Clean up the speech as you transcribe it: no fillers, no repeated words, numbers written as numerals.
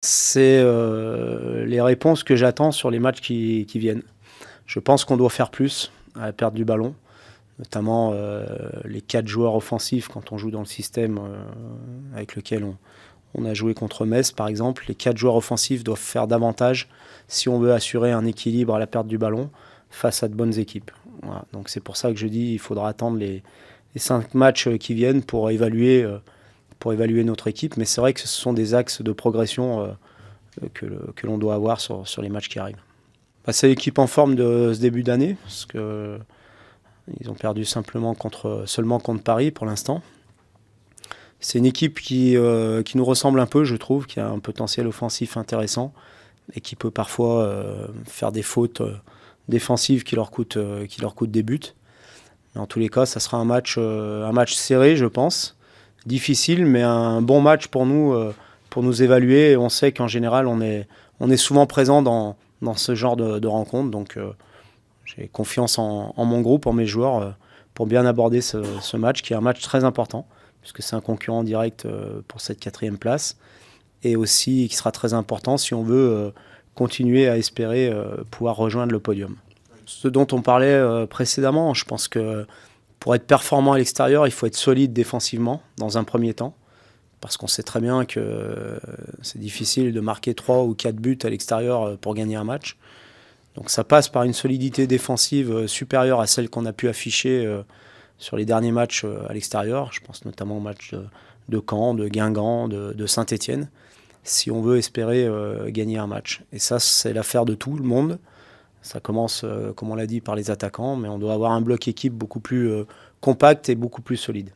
C'est, les réponses que j'attends sur les matchs qui viennent. Je pense qu'on doit faire plus à la perte du ballon, notamment, les 4 joueurs offensifs quand on joue dans le système, avec lequel on a joué contre Metz par exemple. Les 4 joueurs offensifs doivent faire davantage si on veut assurer un équilibre à la perte du ballon face à de bonnes équipes. Voilà, donc c'est pour ça que je dis il faudra attendre les 5 matchs, qui viennent pour évaluer notre équipe. Mais c'est vrai que ce sont des axes de progression, que l'on doit avoir sur les matchs qui arrivent. Bah, c'est l'équipe en forme de ce début d'année, parce qu'ils ont perdu seulement contre Paris pour l'instant. C'est une équipe qui nous ressemble un peu, je trouve, qui a un potentiel offensif intéressant et qui peut parfois faire des fautes défensives qui leur coûtent des buts. Mais en tous les cas, ça sera un match serré, je pense. Difficile, mais un bon match pour nous évaluer. Et on sait qu'en général, on est souvent présent dans ce genre de rencontre. Donc, j'ai confiance en mon groupe, en mes joueurs, pour bien aborder ce match, qui est un match très important, puisque c'est un concurrent direct pour cette 4e place. Et aussi qui sera très important si on veut continuer à espérer pouvoir rejoindre le podium. Ce dont on parlait précédemment, je pense que pour être performant à l'extérieur, il faut être solide défensivement dans un premier temps, parce qu'on sait très bien que c'est difficile de marquer 3 ou 4 buts à l'extérieur pour gagner un match. Donc ça passe par une solidité défensive supérieure à celle qu'on a pu afficher sur les derniers matchs à l'extérieur. Je pense notamment au match de Caen, de Guingamp, de Saint-Étienne, si on veut espérer gagner un match. Et ça, c'est l'affaire de tout le monde. Ça commence, comme on l'a dit, par les attaquants, mais on doit avoir un bloc équipe beaucoup plus compact et beaucoup plus solide.